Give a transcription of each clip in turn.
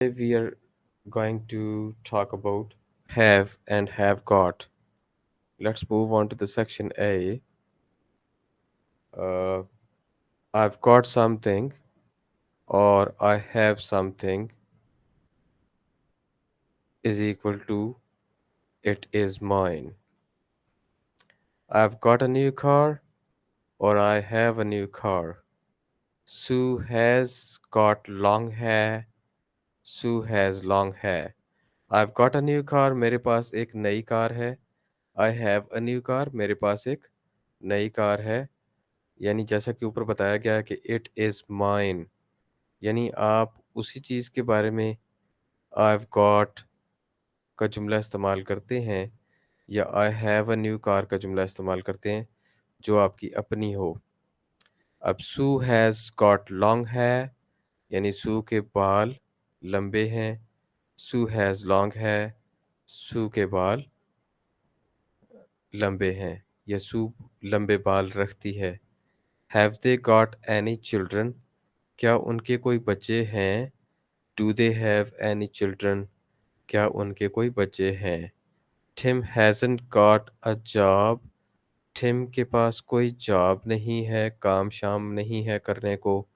Today we are going to talk about have and have got. Let's move on to the section A. Uh, I've got something or I have something is equal to it is mine. I've got a new car or I have a new car. Sue has got long hair. Sue has long hair. I've got a new car. मेरे पास एक नई car है. I have a new car. मेरे पास एक नई car है. यानी जैसा कि ऊपर बताया गया है कि इट इज़ माइन, यानी आप उसी चीज़ के बारे में I've got का जुमला इस्तेमाल करते हैं या I have a new car का जुमला इस्तेमाल करते हैं जो आपकी अपनी हो। अब सू हैज़ गॉट लॉन्ग हेयर, यानी सू के बाल लंबे हैं। सू हैज़ लॉन्ग हेयर, सू के बाल लंबे हैं या सू लंबे बाल रखती है। Have they got any children, क्या उनके कोई बच्चे हैं? Do they have any children, क्या उनके कोई बच्चे हैं? Tim hasn't got a job, Tim के पास कोई जॉब नहीं है, काम शाम नहीं है करने को।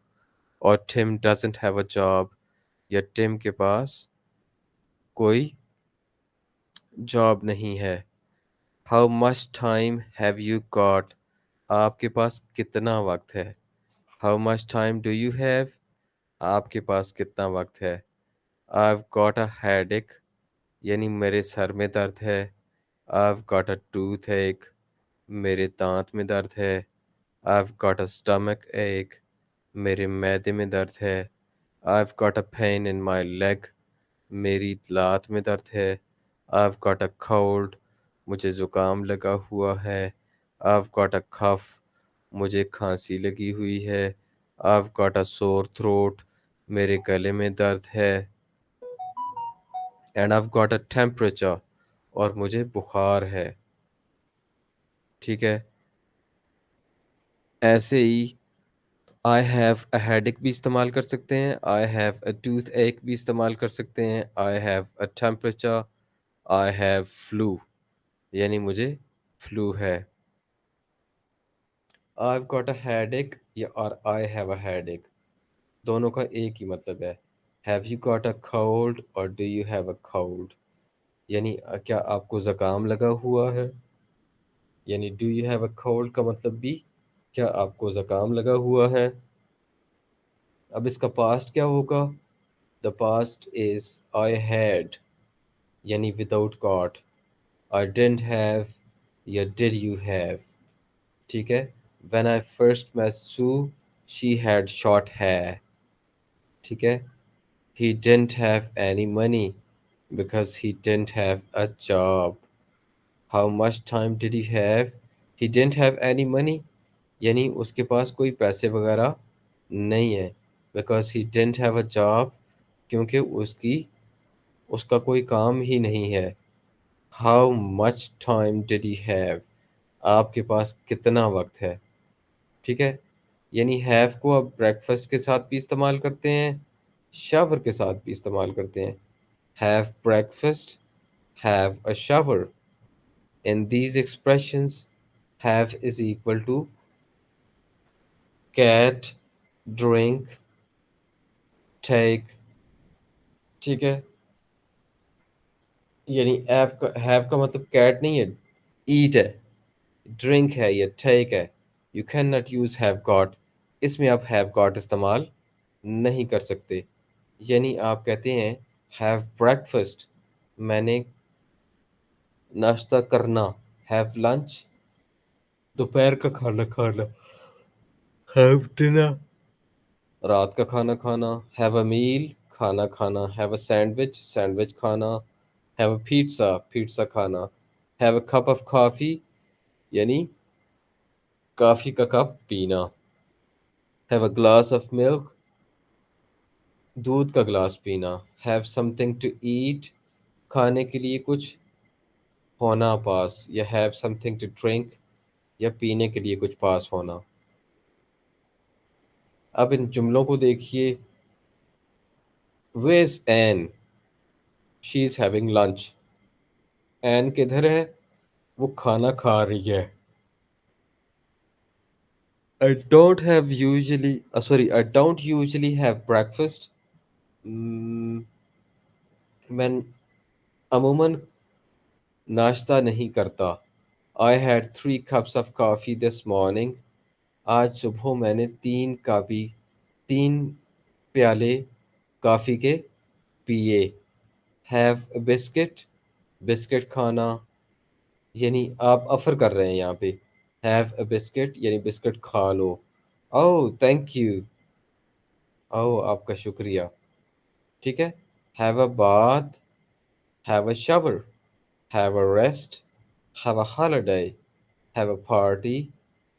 और Tim doesn't have a job, या टिम के पास कोई जॉब नहीं है। How much time have you got, आपके पास कितना वक्त है? How much time do you have, आपके पास कितना वक्त है? I've got a headache, यानी मेरे सर में दर्द है। I've got a toothache, मेरे दांत में दर्द है। I've got a stomach ache, मेरे मैदे में दर्द है। I've got a pain in my leg, मेरी लात में दर्द है। I've got a cold, मुझे ज़ुकाम लगा हुआ है। I've got a cough, मुझे खांसी लगी हुई है। I've got a sore throat, मेरे गले में दर्द है। And I've got a temperature, और मुझे बुखार है। ठीक है, ऐसे ही I have a headache भी इस्तेमाल कर सकते हैं, I have a toothache भी इस्तेमाल कर सकते हैं, I have a temperature, I have flu, यानी मुझे फ्लू है। I've got a headache या और I have a headache, दोनों का एक ही मतलब है। Have you got a cold और do you have a cold, यानी क्या आपको ज़ुकाम लगा हुआ है, यानी do you have a cold का मतलब भी क्या आपको ज़ुकाम लगा हुआ है। अब इसका पास्ट क्या होगा? The past is I had, यानी without got. I didn't have या डिड यू हैव। ठीक है, when I first met Sue she had short hair. ठीक है, he didn't have any money because he didn't have a job. How much time did he have, he didn't have any money, यानी उसके पास कोई पैसे वगैरह नहीं है। Because he didn't have a job, क्योंकि उसका कोई काम ही नहीं है। How much time did he have, आपके पास कितना वक्त है। ठीक है, यानी हैव को आप ब्रेकफास्ट के साथ भी इस्तेमाल करते हैं, शावर के साथ भी इस्तेमाल करते हैं। Have breakfast, have a shower. In these expressions have is equal to eat, drink, take. ठीक है, यानी हैव का मतलब कैट नहीं है, ईट है, ड्रिंक है या टेक है। You can not use have got, इसमें आप हैव गॉट इस्तेमाल नहीं कर सकते। यानी आप कहते हैं हैव ब्रेकफास्ट, मैंने नाश्ता करना। हैव लंच, दोपहर का खाना खाना। हैव डिनर, रात का खाना खाना। हैव अ मील, खाना खाना। हैव अ सैंडविच, सैंडविच खाना। हैव अ पिज़्ज़ा, पिज़्ज़ा खाना। Have a cup of coffee, यानी कॉफ़ी का कप पीना। Have a glass of milk, दूध का ग्लास पीना। हैव समथिंग टू ईट, खाने के लिए कुछ होना पास, या हैव समथिंग टू ड्रिंक, या पीने के लिए कुछ पास होना। अब इन जुमलों को देखिए, Where's Anne? She's having lunch. Anne किधर है? वो खाना खा रही है. I don't usually have breakfast. Mm, मैं अमूमन नाश्ता नहीं करता. I had 3 cups of coffee this morning. आज सुबह मैंने 3 प्याले कॉफ़ी के पिए. Have a biscuit. बिस्किट खाना. यानी आप अफर कर रहे हैं यहाँ पे. Have a biscuit यानी बिस्किट खा लो. Oh, thank you. Oh, आपका शुक्रिया. ठीक है. Have a bath. Have a shower. Have a rest. Have a holiday. Have a party.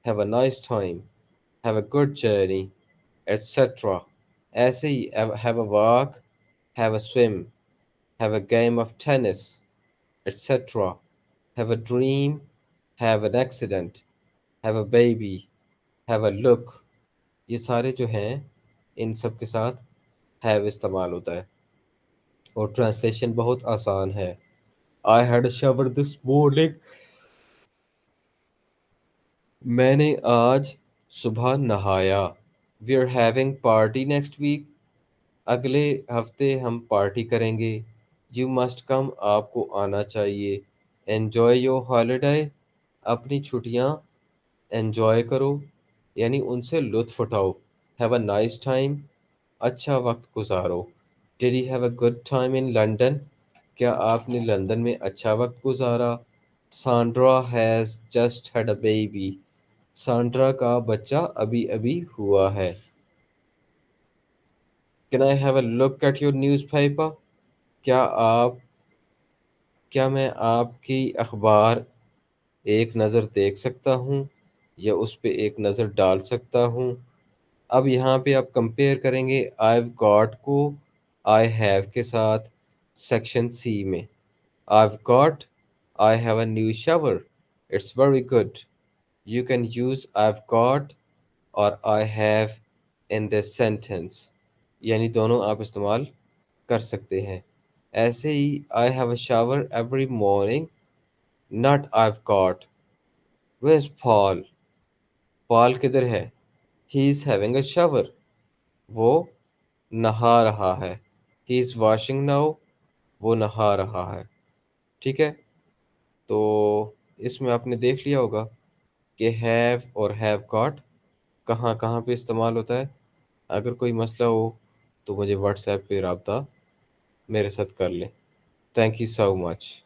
Have a nice time. Have a good journey, etc. ऐसे ही have a walk. Have a swim. Have a game of tennis, etc. Have a dream. Have an accident. Have a baby. Have a look. ये सारे जो हैं इन सब के साथ have इस्तेमाल होता है. और ट्रांसलेशन बहुत आसान है. I had a shower this morning. मैंने आज सुबह नहाया. We are having party next week. अगले हफ्ते हम पार्टी करेंगे. You must come. आपको आना चाहिए. Enjoy your holiday. अपनी छुट्टियाँ एन्जॉय करो यानी उनसे लुत्फ़ उठाओ. Have a nice time. अच्छा वक्त गुजारो. Did you have a good time in London? क्या आपने लंदन में अच्छा वक्त गुजारा? Sandra has just had a baby. Sandra का बच्चा अभी अभी हुआ है. Can I have a look at your newspaper? क्या आप क्या मैं आपकी अखबार एक नज़र देख सकता हूँ या उस पे एक नज़र डाल सकता हूँ. अब यहाँ पे आप कंपेयर करेंगे I've got को I have के साथ सेक्शन सी में. I've got, I have a new shower. It's very good. You can use I've got और I have in this sentence. यानी दोनों आप इस्तेमाल कर सकते हैं. ऐसे ही I have a shower every morning. Not I've got. Where's Paul? Paul किधर है? He is having a shower. वो नहा रहा है. He is washing now. वो नहा रहा है. ठीक है. तो इसमें आपने देख लिया होगा कि हैव और हैव गॉट कहाँ कहाँ पे इस्तेमाल होता है. अगर कोई मसला हो तो मुझे व्हाट्सएप पे रब्ता मेरे साथ कर लें. Thank you so much.